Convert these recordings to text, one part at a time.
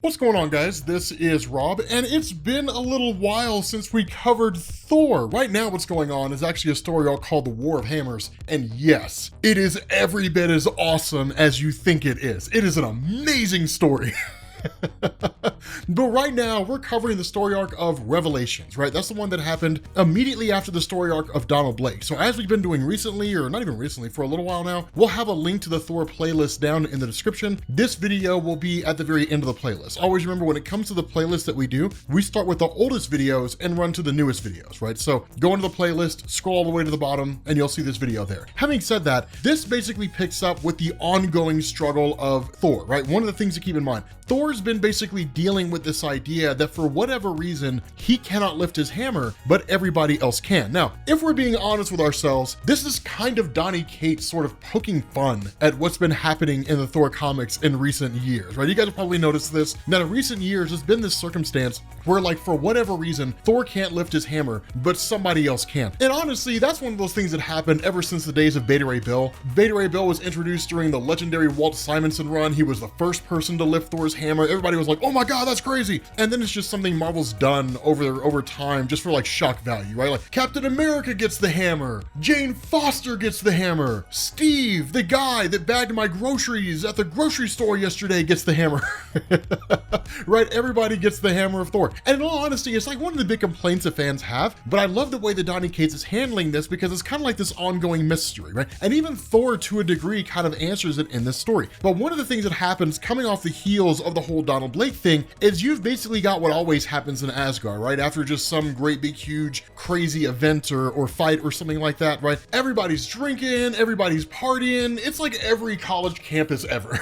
What's going on, guys? This is Rob, and it's been a little while since we covered Thor. Right now what's going on is actually a story arc called The War of Hammers, and yes, it is every bit as awesome as you think it is. It is an amazing story. But right now we're covering the story arc of Revelations, right? That's the one that happened immediately after the story arc of Donald Blake. So as we've been doing recently, or not even recently, for a little while now, we'll have a link to the Thor playlist down in the description. This video will be at the very end of the playlist. Always remember, when it comes to the playlist that we do, we start with the oldest videos and run to the newest videos, right? So go into the playlist, scroll all the way to the bottom, and you'll see this video there. Having said that, this basically picks up with the ongoing struggle of Thor, right? One of the things to keep in mind, Thor's been basically dealing with this idea that for whatever reason, he cannot lift his hammer, but everybody else can. Now, if we're being honest with ourselves, this is kind of Donny Cates sort of poking fun at what's been happening in the Thor comics in recent years, right? You guys have probably noticed this. Now, in recent years, there's been this circumstance where, like, for whatever reason, Thor can't lift his hammer, but somebody else can. And honestly, that's one of those things that happened ever since the days of Beta Ray Bill. Beta Ray Bill was introduced during the legendary Walt Simonson run. He was the first person to lift Thor's hammer. Everybody was like, oh my God, that's crazy. And then it's just something Marvel's done over time, just for like shock value, right? Like Captain America gets the hammer, Jane Foster gets the hammer, Steve, the guy that bagged my groceries at the grocery store yesterday, gets the hammer. Right? Everybody gets the hammer of Thor. And in all honesty, it's like one of the big complaints that fans have, but I love the way that Donny Cates is handling this, because it's kind of like this ongoing mystery, right? And even Thor, to a degree, kind of answers it in this story. But one of the things that happens coming off the heels of the whole Donald Blake thing is you've basically got what always happens in Asgard, right? After just some great big huge crazy event or fight or something like that, right? Everybody's drinking, everybody's partying. It's like every college campus ever.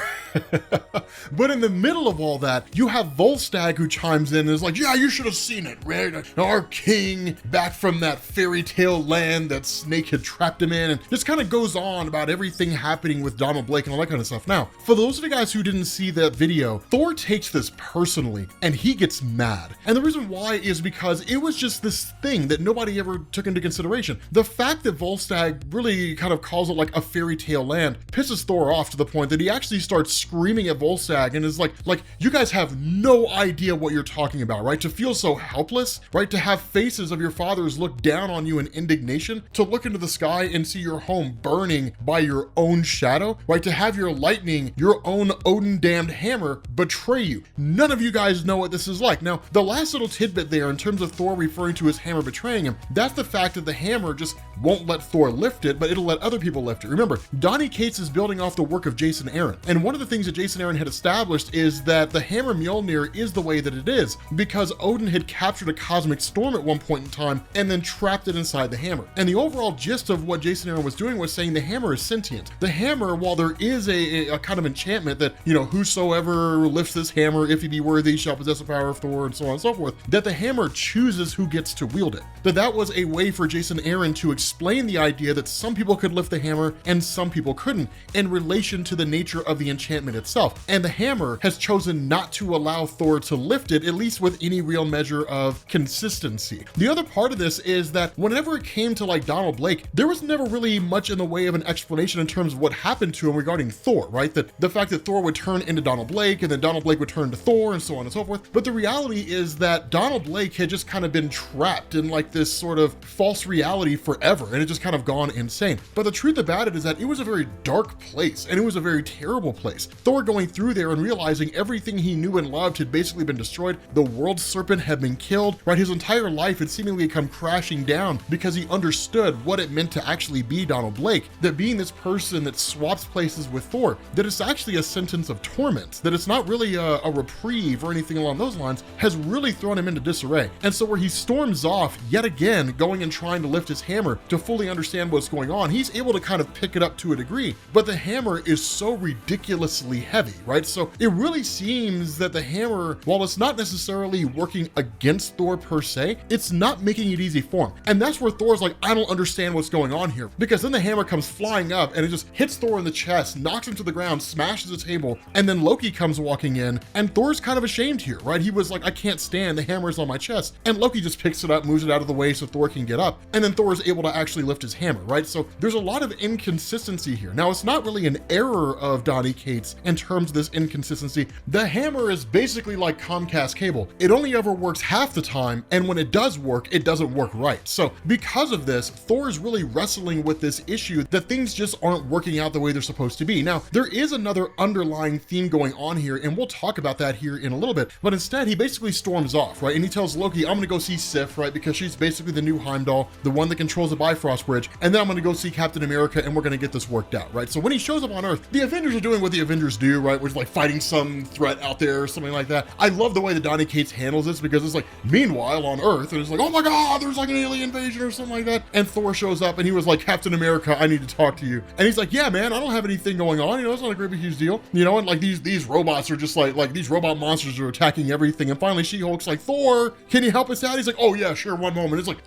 But in the middle of all that, you have Volstagg who chimes in and is like, yeah, you should have seen it, right? Our king back from that fairy tale land that Snake had trapped him in, and just kind of goes on about everything happening with Donald Blake and all that kind of stuff. Now, for those of you guys who didn't see that video, Thor takes this personally and he gets mad. And the reason why is because it was just this thing that nobody ever took into consideration. The fact that Volstagg really kind of calls it like a fairy tale land pisses Thor off to the point that he actually starts screaming at Volstagg and is like, you guys have no idea what you're talking about, right? To feel so helpless, right? To have faces of your fathers look down on you in indignation, to look into the sky and see your home burning by your own shadow, right? To have your lightning, your own Odin damned hammer betray you. None of you guys know what this is like. Now, the last little tidbit there in terms of Thor referring to his hammer betraying him, that's the fact that the hammer just won't let Thor lift it, but it'll let other people lift it. Remember, Donny Cates is building off the work of Jason Aaron. And one of the things that Jason Aaron had established is that the hammer Mjolnir is the way that it is because Odin had captured a cosmic storm at one point in time and then trapped it inside the hammer. And the overall gist of what Jason Aaron was doing was saying the hammer is sentient. The hammer, while there is a kind of enchantment that, you know, whosoever lifts this hammer, if he be worthy, shall possess the power of Thor, and so on and so forth, that the hammer chooses who gets to wield it. That was a way for Jason Aaron to explain the idea that some people could lift the hammer and some people couldn't in relation to the nature of the enchantment itself. And the hammer has chosen not to allow Thor to lift it, at least with any real measure of consistency. The other part of this is that whenever it came to like Donald Blake, there was never really much in the way of an explanation in terms of what happened to him regarding Thor, right? That the fact that Thor would turn into Donald Blake and then Donald Blake would turn to Thor and so on and so forth. But the reality is that Donald Blake had just kind of been trapped in like this sort of false reality forever, and it just kind of gone insane. But the truth about it is that it was a very dark place, and it was a very terrible place. Thor going through there and realizing everything he knew and loved had basically been destroyed. The world serpent had been killed, right? His entire life had seemingly come crashing down because he understood what it meant to actually be Donald Blake, that being this person that swaps places with Thor, that it's actually a sentence of torment, that it's not really a reprieve or anything along those lines, has really thrown him into disarray. And so where he storms off yet again, going and trying to lift his hammer to fully understand what's going on, he's able to kind of pick it up to a degree, but the hammer is so ridiculously heavy, right? So it really seems that the hammer, while it's not necessarily working against Thor per se, it's not making it easy for him. And that's where Thor's like, I don't understand what's going on here, because then the hammer comes flying up and it just hits Thor in the chest, knocks him to the ground, smashes the table, and then Loki comes walking in, and Thor's kind of ashamed here, right? He was like, I can't stand, the hammer's on my chest. And Loki just picks it up, moves it out of the way so Thor can get up, and then Thor is able to actually lift his hammer, right? So there's a lot of inconsistency here. Now, it's not really an error of Donny Cates points in terms of this inconsistency. The hammer is basically like Comcast cable. It only ever works half the time, and when it does work, it doesn't work right. So because of this, Thor is really wrestling with this issue that things just aren't working out the way they're supposed to be. Now, there is another underlying theme going on here, and we'll talk about that here in a little bit, but instead he basically storms off, right? And he tells Loki, I'm gonna go see Sif, right? Because she's basically the new Heimdall, the one that controls the Bifrost Bridge, and then I'm gonna go see Captain America and we're gonna get this worked out, right? So when he shows up on Earth, the Avengers are doing what the Avengers do, right? Which is like fighting some threat out there or something like that. I love the way that Donny Cates handles this because it's like, meanwhile on Earth, and it's like, oh my God, there's like an alien invasion or something like that. And Thor shows up and he was like, Captain America, I need to talk to you. And he's like, yeah, man, I don't have anything going on. You know, it's not a great big huge deal. You know, and like these robots are just like these robot monsters are attacking everything. And finally She-Hulk's like, Thor, can you help us out? He's like, oh yeah, sure, one moment. It's like,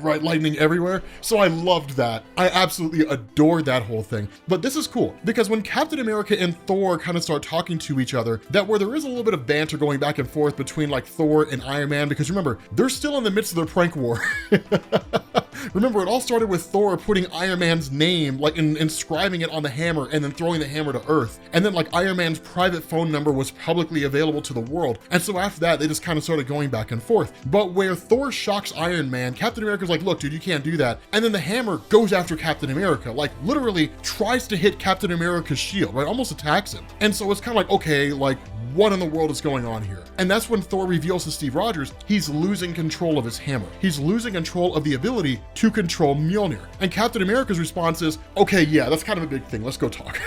right, lightning everywhere. So I loved that. I absolutely adored that whole thing. But this is cool because when Captain America and Thor kind of start talking to each other, that where there is a little bit of banter going back and forth between like Thor and Iron Man, because remember, they're still in the midst of their prank war. Remember, it all started with Thor putting Iron Man's name, like inscribing it on the hammer and then throwing the hammer to Earth. And then like Iron Man's private phone number was publicly available to the world. And so after that, they just kind of started going back and forth. But where Thor shocks Iron Man, Captain America's like, look, dude, you can't do that. And then the hammer goes after Captain America, like literally tries to hit Captain America's shield, right? Almost attacks him. And so it's kind of like, okay, like what in the world is going on here? And that's when Thor reveals to Steve Rogers, he's losing control of his hammer. He's losing control of the ability to control Mjolnir. And Captain America's response is, okay, yeah, that's kind of a big thing. Let's go talk.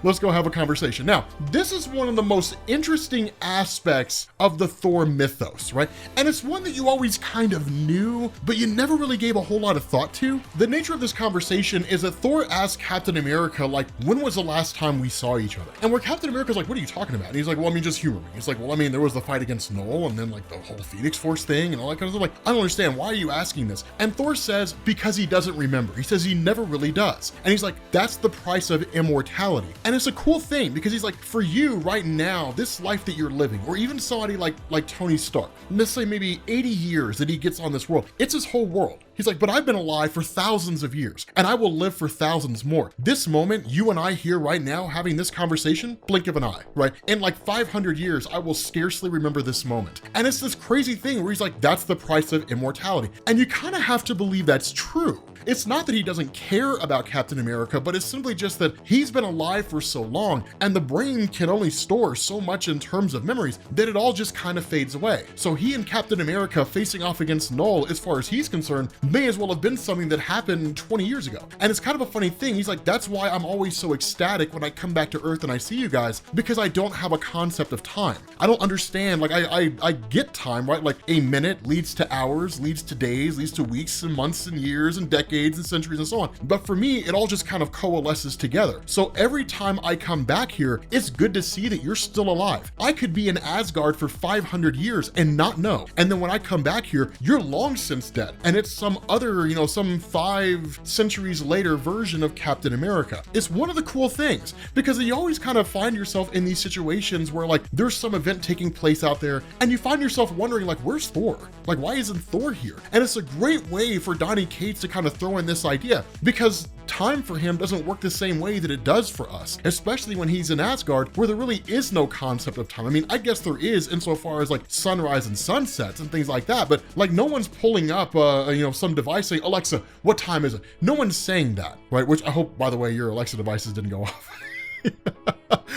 Let's go have a conversation. Now, this is one of the most interesting aspects of the Thor mythos, right? And it's one that you always kind of knew, but you never really gave a whole lot of thought to. The nature of this conversation is that Thor asked Captain America, like, when was the last time we saw each other? And where Captain America's like, what are you talking about? And he's like, well, I mean, just humor me. He's like, well, I mean, there was the fight against Null and then like the whole Phoenix Force thing and all that kind of stuff. Like, I don't understand. Why are you asking this? And Thor says, because he doesn't remember. He says he never really does. And he's like, that's the price of immortality. And it's a cool thing because he's like, for you right now, this life that you're living, or even somebody like Tony Stark, let's say maybe 80 years that he gets on this world, it's his whole world. He's like, but I've been alive for thousands of years and I will live for thousands more. This moment, you and I here right now having this conversation, blink of an eye, right? In like 500 years, I will scarcely remember this moment. And it's this crazy thing where he's like, that's the price of immortality. And you kind of have to believe that's true. It's not that he doesn't care about Captain America, but it's simply just that he's been alive for so long and the brain can only store so much in terms of memories that it all just kind of fades away. So he and Captain America facing off against Null, as far as he's concerned, may as well have been something that happened 20 years ago. And it's kind of a funny thing. He's like, that's why I'm always so ecstatic when I come back to Earth and I see you guys, because I don't have a concept of time. I don't understand, like I get time, right? Like a minute leads to hours, leads to days, leads to weeks and months and years and decades and centuries and so on. But for me, it all just kind of coalesces together. So every time I come back here, it's good to see that you're still alive. I could be in Asgard for 500 years and not know. And then when I come back here, you're long since dead. And it's some other, you know, some 5 centuries later version of Captain America. It's one of the cool things because you always kind of find yourself in these situations where like there's some event taking place out there and you find yourself wondering like, where's Thor? Like, why isn't Thor here? And it's a great way for Donny Cates to kind of throw in this idea because time for him doesn't work the same way that it does for us, especially when he's in Asgard where there really is no concept of time. I mean, I guess there is insofar as like sunrise and sunsets and things like that, but like no one's pulling up, you know, some device saying, Alexa, what time is it? No one's saying that, right? Which I hope, by the way, your Alexa devices didn't go off.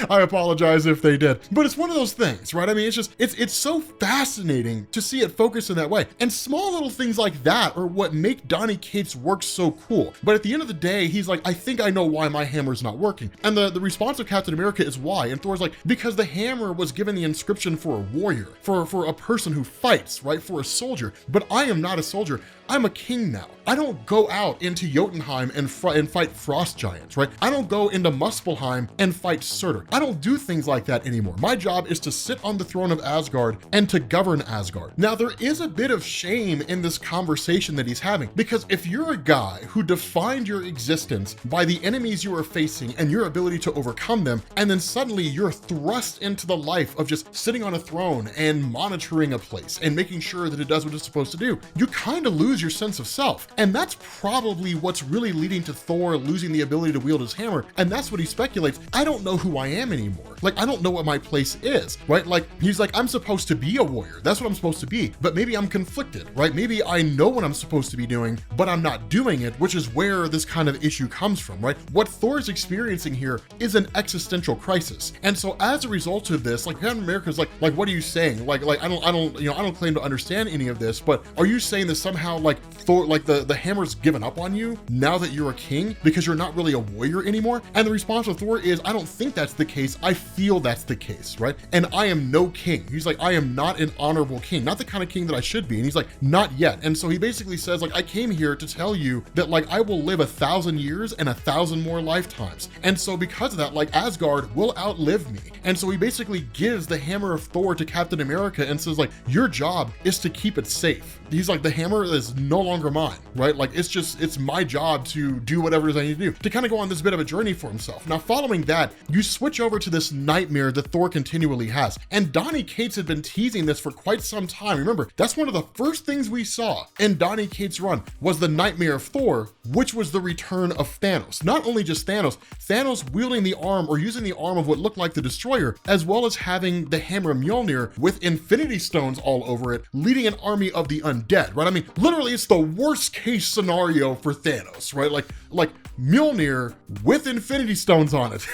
I apologize if they did, but it's one of those things, right? I mean, it's just, it's so fascinating to see it focused in that way. And small little things like that are what make Donny Cates' work so cool. But at the end of the day, he's like, I think I know why my hammer's not working. And the response of Captain America is why. And Thor's like, because the hammer was given the inscription for a warrior, for a person who fights, right? For a soldier. But I am not a soldier. I'm a king now. I don't go out into Jotunheim and fight frost giants, right? I don't go into Muspelheim and fight absurder. I don't do things like that anymore. My job is to sit on the throne of Asgard and to govern Asgard. Now, there is a bit of shame in this conversation that he's having, because if you're a guy who defined your existence by the enemies you are facing and your ability to overcome them, and then suddenly you're thrust into the life of just sitting on a throne and monitoring a place and making sure that it does what it's supposed to do, you kind of lose your sense of self. And that's probably what's really leading to Thor losing the ability to wield his hammer. And that's what he speculates. I don't know who I am anymore. Like, I don't know what my place is, right? Like, he's like, I'm supposed to be a warrior. That's what I'm supposed to be. But maybe I'm conflicted, right? Maybe I know what I'm supposed to be doing, but I'm not doing it, which is where this kind of issue comes from, right? What Thor's experiencing here is an existential crisis. And so as a result of this, like, Captain America's like, what are you saying? Like, I don't claim to understand any of this, but are you saying that somehow, like, Thor, like the hammer's given up on you now that you're a king because you're not really a warrior anymore? And the response of Thor is, I don't think that's the case. I feel that's the case, right? And I am no king. He's like, I am not an honorable king, not the kind of king that I should be. And he's like, not yet. And so he basically says, like, I came here to tell you that, like, I will live 1,000 years and 1,000 more lifetimes. And so because of that, like, Asgard will outlive me. And so he basically gives the hammer of Thor to Captain America and says, like, your job is to keep it safe. He's like, the hammer is no longer mine, right? Like, it's my job to do whatever it is I need to do, to kind of go on this bit of a journey for himself. Now, following that, you switch over to this nightmare that Thor continually has. And Donny Cates had been teasing this for quite some time. Remember, that's one of the first things we saw in Donny Cates' run was the nightmare of Thor, which was the return of Thanos. Not only just Thanos wielding the arm or using the arm of what looked like the Destroyer, as well as having the hammer Mjolnir with Infinity Stones all over it, leading an army of the undead, right? I mean, literally, it's the worst case scenario for Thanos, right? Like Mjolnir with Infinity Stones on it.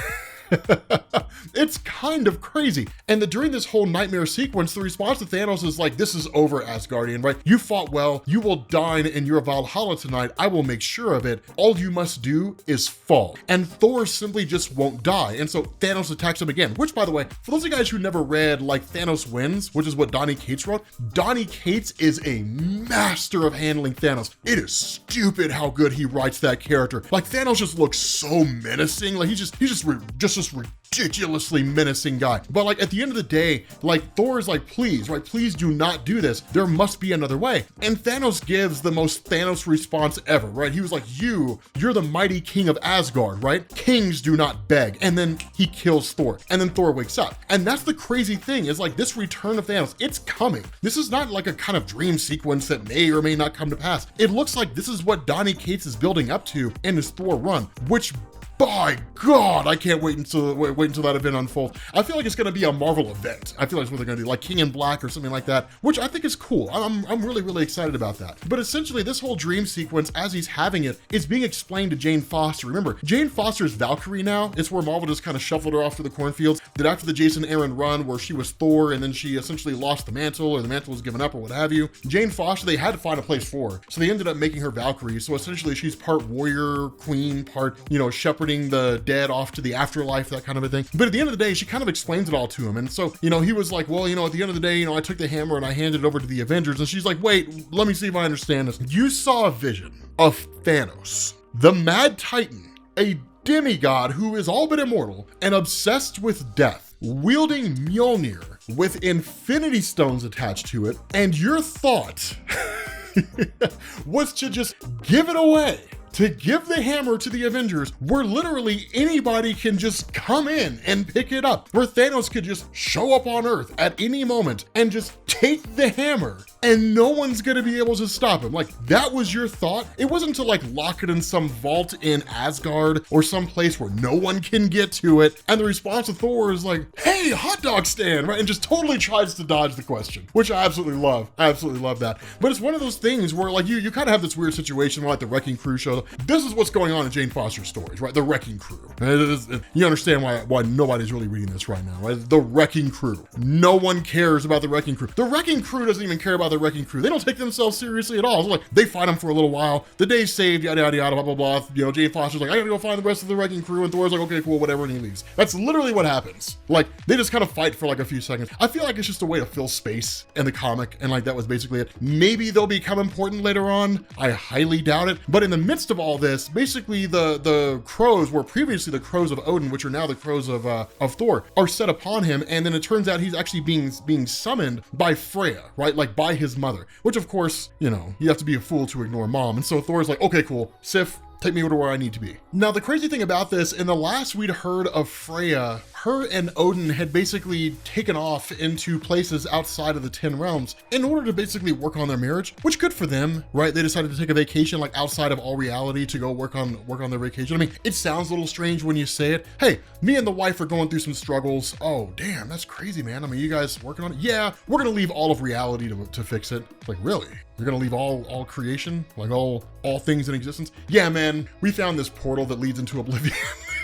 It's kind of crazy. And during this whole nightmare sequence, the response to Thanos is like, this is over, Asgardian, right? You fought well. You will dine in your Valhalla tonight. I will make sure of it. All you must do is fall. And Thor simply just won't die. And so Thanos attacks him again, which, by the way, for those of you guys who never read, like, Thanos Wins, which is what Donny Cates wrote, Donny Cates is a master of handling Thanos. It is stupid how good he writes that character. Like, Thanos just looks so menacing. Like, he's just ridiculously menacing guy. But like at the end of the day, like Thor is like, please, right? Please do not do this. There must be another way. And Thanos gives the most Thanos response ever, right? He was like, you're the mighty king of Asgard, right? Kings do not beg. And then he kills Thor. And then Thor wakes up. And that's the crazy thing is like this return of Thanos, it's coming. This is not like a kind of dream sequence that may or may not come to pass. It looks like this is what Donny Cates is building up to in his Thor run, which, by God, I can't wait until that event unfolds. I feel like it's gonna be a Marvel event. I feel like it's what they're gonna do, like King in Black or something like that, which I think is cool. I'm really, really excited about that. But essentially, this whole dream sequence, as he's having it, is being explained to Jane Foster. Remember, Jane Foster's Valkyrie now. It's where Marvel just kind of shuffled her off to the cornfields. That after the Jason Aaron run, where she was Thor, and then she essentially lost the mantle, or the mantle was given up, or what have you, Jane Foster, they had to find a place for her. So they ended up making her Valkyrie. So essentially, she's part warrior, queen, part, shepherding the dead off to the afterlife, that kind of a thing. But at the end of the day, she kind of explains it all to him. And so, he was like, well, at the end of the day, I took the hammer and I handed it over to the Avengers. And she's like, wait, let me see if I understand this. You saw a vision of Thanos, the Mad Titan, a demigod who is all but immortal and obsessed with death, wielding Mjolnir with Infinity Stones attached to it. And your thought was to just give it away, to give the hammer to the Avengers, where literally anybody can just come in and pick it up, where Thanos could just show up on Earth at any moment and just take the hammer and no one's gonna be able to stop him. Like, that was your thought? It wasn't to like lock it in some vault in Asgard or some place where no one can get to it. And the response of Thor is like, hey, hot dog stand, right? And just totally tries to dodge the question, which I absolutely love. I absolutely love that. But it's one of those things where like you kind of have this weird situation where like the Wrecking Crew shows up. This is what's going on in Jane Foster's stories, right? The Wrecking Crew. You understand why nobody's really reading this right now, right? The Wrecking Crew. No one cares about the Wrecking Crew. The Wrecking Crew doesn't even care about the wrecking crew. They don't take themselves seriously at all. It's like, they fight them for a little while. The day's saved, yada, yada, yada, blah, blah, blah. You know, Jane Foster's like, I gotta go find the rest of the wrecking crew. And Thor's like, okay, cool, whatever. And he leaves. That's literally what happens. Like, they just kind of fight for like a few seconds. I feel like it's just a way to fill space in the comic. And like, that was basically it. Maybe they'll become important later on. I highly doubt it. But in the midst of all this, basically the crows were previously the crows of Odin, which are now the crows of Thor, are set upon him. And then it turns out he's actually being summoned by Freya, right? Like by his mother, which of course, you know, you have to be a fool to ignore mom. And so Thor's like, okay, cool, Sif, take me to where I need to be. Now, the crazy thing about this, in the last we'd heard of Freya, her and Odin had basically taken off into places outside of the 10 realms in order to basically work on their marriage, which good for them, right? They decided to take a vacation like outside of all reality to go work on their vacation. I mean, it sounds a little strange when you say it. Hey, me and the wife are going through some struggles. Oh, damn, that's crazy, man. I mean, you guys working on it? Yeah, we're gonna leave all of reality to fix it. Like, really? You're gonna leave all creation? Like all things in existence? Yeah, man, we found this portal that leads into oblivion.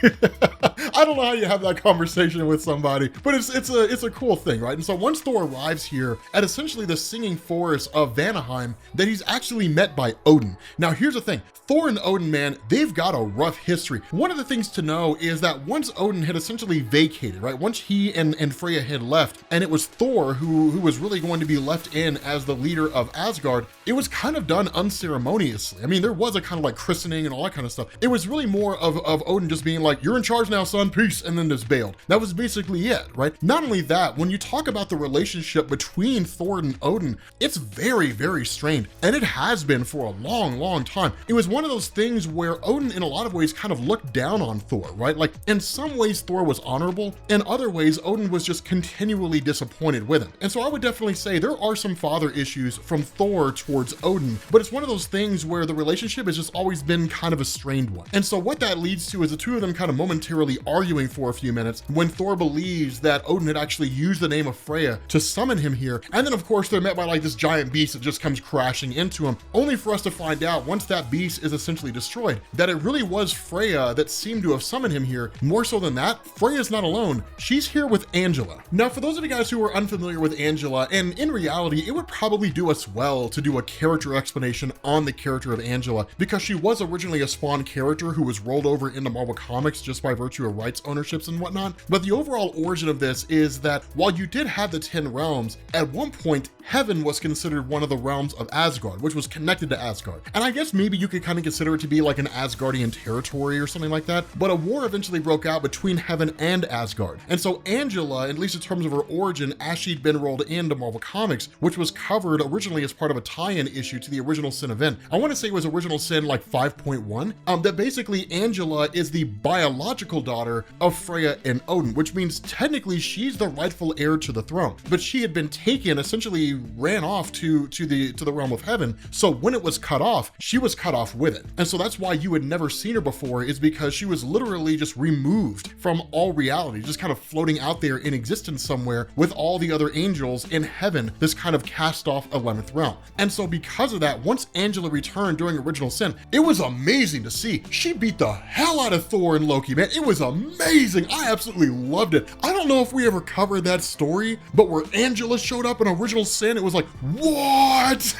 I don't know how you have that conversation with somebody, but it's a cool thing, right? And so once Thor arrives here at essentially the singing forest of Vanaheim, then he's actually met by Odin. Now here's the thing, Thor and Odin, man, they've got a rough history. One of the things to know is that once Odin had essentially vacated, right? Once he and Freya had left, and it was Thor who was really going to be left in as the leader of Asgard, it was kind of done unceremoniously. I mean, there was a kind of like christening and all that kind of stuff. It was really more of Odin just being like, you're in charge now, son, peace, and then just bailed. That was basically it, right? Not only that, when you talk about the relationship between Thor and Odin, it's very, very strained, and it has been for a long, long time. It was one of those things where Odin, in a lot of ways, kind of looked down on Thor, right? Like, in some ways, Thor was honorable. In other ways, Odin was just continually disappointed with him. And so I would definitely say there are some father issues from Thor towards Odin, but it's one of those things where the relationship has just always been kind of a strained one. And so what that leads to is the two of them kind of momentarily arguing for a few minutes when Thor believes that Odin had actually used the name of Freya to summon him here. And then of course they're met by like this giant beast that just comes crashing into him, only for us to find out once that beast is essentially destroyed, that it really was Freya that seemed to have summoned him here. More so than that, Freya's not alone. She's here with Angela. Now, for those of you guys who are unfamiliar with Angela, and in reality, it would probably do us well to do a character explanation on the character of Angela, because she was originally a Spawn character who was rolled over into Marvel Comics just by virtue of rights ownerships and whatnot. But the overall origin of this is that while you did have the 10 realms, at one point, Heaven was considered one of the realms of Asgard, which was connected to Asgard. And I guess maybe you could kind of consider it to be like an Asgardian territory or something like that. But a war eventually broke out between Heaven and Asgard. And so Angela, at least in terms of her origin, as she'd been rolled into Marvel Comics, which was covered originally as part of a tie-in issue to the Original Sin event. I want to say it was Original Sin like 5.1, that basically Angela is the biological daughter of Freya and Odin, which means technically she's the rightful heir to the throne. But she had been taken, essentially ran off to the realm of Heaven. So when it was cut off, she was cut off with it. And so that's why you had never seen her before, is because she was literally just removed from all reality, just kind of floating out there in existence somewhere with all the other angels in Heaven, this kind of cast off 11th realm. And so because of that, once Angela returned during Original Sin, it was amazing to see. She beat the hell out of Thor and Loki, man. It was amazing. I absolutely loved it. I don't know if we ever covered that story, but where Angela showed up in Original Sin, it was like, what?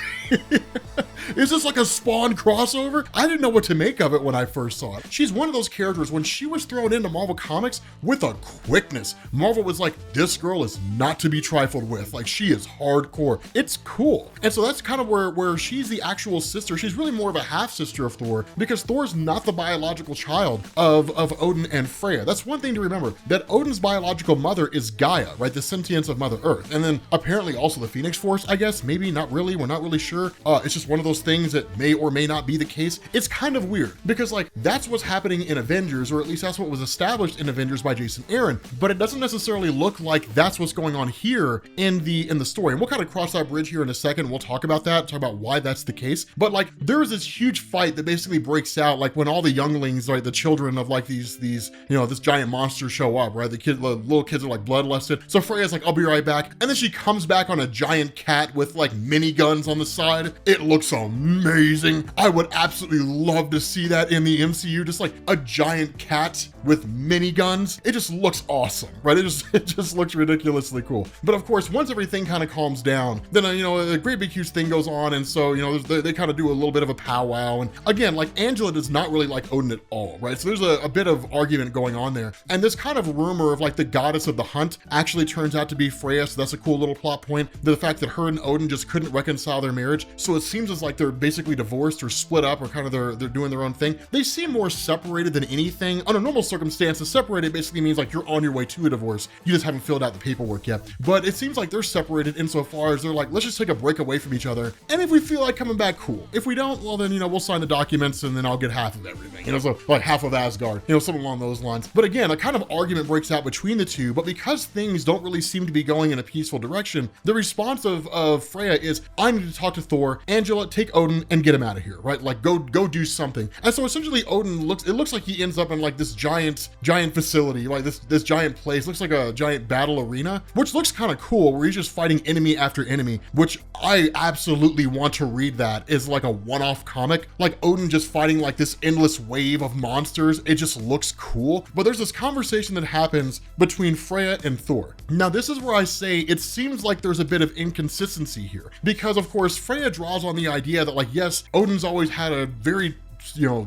Is this like a Spawn crossover? I didn't know what to make of it when I first saw it. She's one of those characters, when she was thrown into Marvel Comics with a quickness, Marvel was like, this girl is not to be trifled with. Like, she is hardcore. It's cool. And so that's kind of where she's the actual sister. She's really more of a half sister of Thor, because Thor's not the biological child of Odin and Freya. That's one thing to remember, that Odin's biological mother is Gaia, right? The sentience of Mother Earth. And then apparently also the Phoenix Force, I guess, maybe, not really. We're not really sure. It's just one of those things that may or may not be the case. It's kind of weird because like that's what's happening in Avengers, or at least that's what was established in Avengers by Jason Aaron, but it doesn't necessarily look like that's what's going on here in the story. And we'll kind of cross that bridge here in a second. We'll talk about that, talk about why that's the case. But like there is this huge fight that basically breaks out like when all the younglings, right, the children of like these you know, this giant monster show up, right? The little kids are like bloodlusted. So Freya's like, I'll be right back. And then she comes back on a giant cat with like mini guns on the side. It looks amazing. I would absolutely love to see that in the MCU, just like a giant cat with miniguns. It just looks awesome, right? It just looks ridiculously cool. But of course, once everything kind of calms down, then, a great big huge thing goes on. And so, they kind of do a little bit of a powwow. And again, like Angela does not really like Odin at all, right? So there's a bit of argument going on there. And this kind of rumor of like the goddess of the hunt actually turns out to be Freya. So that's a cool little plot point. The fact that her and Odin just couldn't reconcile their marriage. So it seems as like they're basically divorced or split up, or kind of they're doing their own thing. They seem more separated than anything. Under normal circumstances, separated basically means like you're on your way to a divorce. You just haven't filled out the paperwork yet. But it seems like they're separated insofar as they're like, let's just take a break away from each other. And if we feel like coming back, cool. If we don't, well then, we'll sign the documents and then I'll get half of everything. So like half of Asgard, something along those lines. But again, a kind of argument breaks out between the two, but because things don't really seem to be going in a peaceful direction, the response of Freya is, I need to talk to Thor. Angela, take Odin and get him out of here, right? Like go do something. And so essentially Odin looks like he ends up in like this giant facility, like this giant place, looks like a giant battle arena, which looks kind of cool, where he's just fighting enemy after enemy, which I absolutely want to read that as like a one-off comic, like Odin just fighting like this endless wave of monsters. It just looks cool. But there's this conversation that happens between Freya and Thor. Now this is where I say it seems like there's a bit of inconsistency here, because of course Freya draws on the idea that like, yes, Odin's always had a very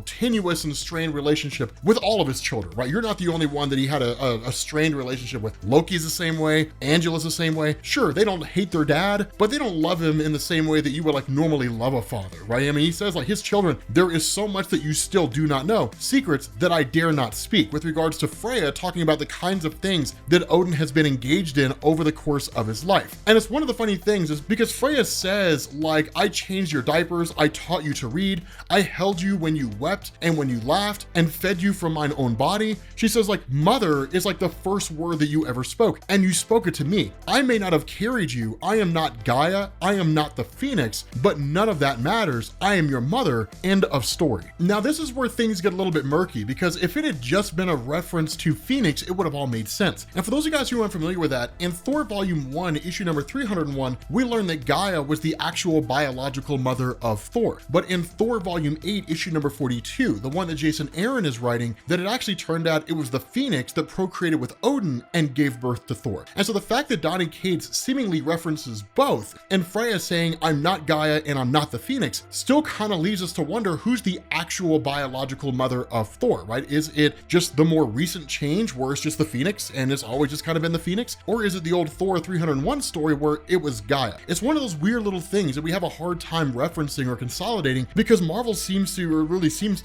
tenuous and strained relationship with all of his children, right? You're not the only one that he had a strained relationship with. Loki's the same way. Angela's the same way. Sure, they don't hate their dad, but they don't love him in the same way that you would like normally love a father, right? I mean, he says like his children, there is so much that you still do not know, secrets that I dare not speak, with regards to Freya talking about the kinds of things that Odin has been engaged in over the course of his life. And it's one of the funny things is because Freya says like, I changed your diapers, I taught you to read, I held you when you wept and when you laughed and fed you from mine own body. She says like, mother is like the first word that you ever spoke, and you spoke it to me. I may not have carried you. I am not Gaia. I am not the Phoenix, but none of that matters. I am your mother. End of story. Now this is where things get a little bit murky, because if it had just been a reference to Phoenix, it would have all made sense. And for those of you guys who aren't familiar with that, in Thor Volume 1, issue number 301, we learned that Gaia was the actual biological mother of Thor. But in Thor Volume 8, issue number 42, the one that Jason Aaron is writing, that it actually turned out it was the Phoenix that procreated with Odin and gave birth to Thor. And so the fact that Donny Cates seemingly references both, and Freya saying, I'm not Gaia and I'm not the Phoenix, still kind of leaves us to wonder who's the actual biological mother of Thor, right? Is it just the more recent change where it's just the Phoenix and it's always just kind of been the Phoenix? Or is it the old Thor 301 story where it was Gaia? It's one of those weird little things that we have a hard time referencing or consolidating, because Marvel seems to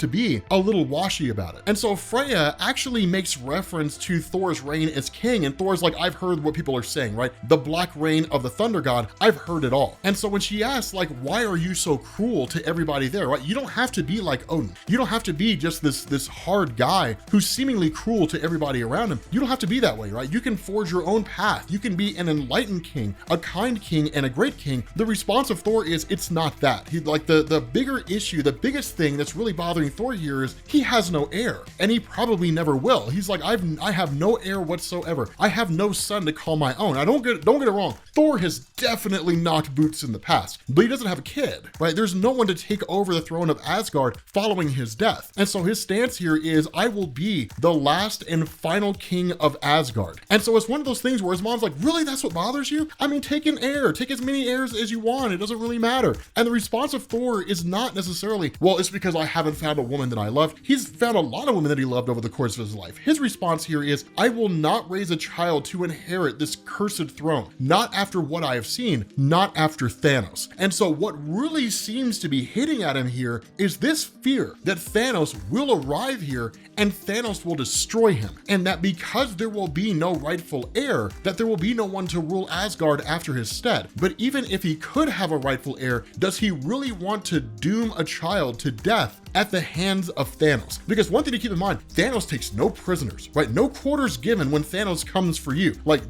be a little washy about it. And so Freya actually makes reference to Thor's reign as king, and Thor's like, I've heard what people are saying, right? The black reign of the thunder god, I've heard it all. And so when she asks like, why are you so cruel to everybody there, right? You don't have to be like Odin. You don't have to be just this hard guy who's seemingly cruel to everybody around him. You don't have to be that way, right? You can forge your own path. You can be an enlightened king, a kind king, and a great king. The response of Thor is, it's not that. He like the bigger issue, the biggest thing that's really bothering Thor here is he has no heir, and he probably never will. He's like, I have no heir whatsoever. I have no son to call my own. Don't get it wrong. Thor has definitely knocked boots in the past, but he doesn't have a kid, right? There's no one to take over the throne of Asgard following his death. And so his stance here is, I will be the last and final king of Asgard. And so it's one of those things where his mom's like, really, that's what bothers you? I mean, take an heir, take as many heirs as you want. It doesn't really matter. And the response of Thor is not necessarily, well, it's because I haven't found a woman that I love. He's found a lot of women that he loved over the course of his life. His response here is, I will not raise a child to inherit this cursed throne. Not after what I have seen, not after Thanos. And so what really seems to be hitting at him here is this fear that Thanos will arrive here and Thanos will destroy him. And that because there will be no rightful heir, that there will be no one to rule Asgard after his stead. But even if he could have a rightful heir, does he really want to doom a child to death at the hands of Thanos. Because one thing to keep in mind, Thanos takes no prisoners, right? No quarters given when Thanos comes for you. Like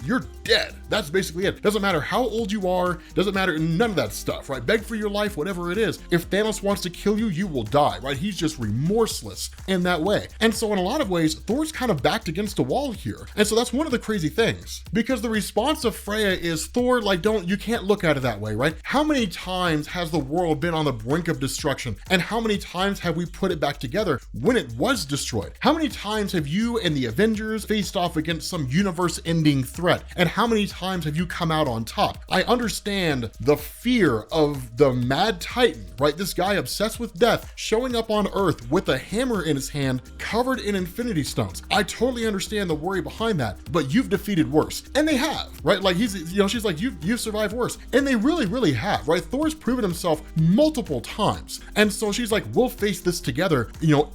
you're dead. That's basically it. Doesn't matter how old you are, doesn't matter, none of that stuff, right? Beg for your life, whatever it is. If Thanos wants to kill you, you will die, right? He's just remorseless in that way. And so in a lot of ways, Thor's kind of backed against a wall here. And so that's one of the crazy things, because the response of Freya is, Thor, like, you can't look at it that way, right? How many times has the world been on the brink of destruction? And how many times have we put it back together when it was destroyed? How many times have you and the Avengers faced off against some universe-ending threat? And how many times have you come out on top? I understand the fear of the mad titan, right? This guy obsessed with death showing up on Earth with a hammer in his hand covered in infinity stones. I totally understand the worry behind that, but you've defeated worse. And they have, right? Like she's like, you've survived worse. And they really have, right? Thor's proven himself multiple times. And so she's like, we'll face this together.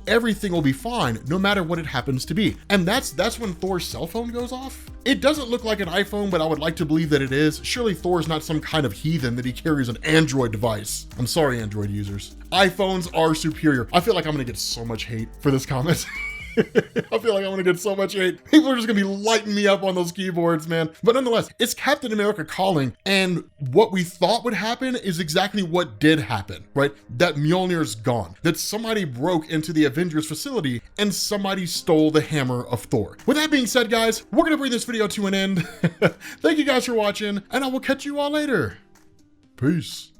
Everything will be fine no matter what it happens to be. And that's when Thor's cell phone goes off. It doesn't look like an iPhone, but I would like to believe that it is. Surely Thor's not some kind of heathen that he carries an Android device. I'm sorry, Android users. iPhones are superior. I feel like I'm gonna get so much hate for this comment. I feel like I'm gonna get so much hate. People are just gonna be lighting me up on those keyboards, man. But nonetheless, it's Captain America calling, and what we thought would happen is exactly what did happen, right? That Mjolnir's gone, that somebody broke into the Avengers facility and somebody stole the hammer of Thor. With that being said, guys, we're gonna bring this video to an end. Thank you guys for watching, and I will catch you all later. Peace.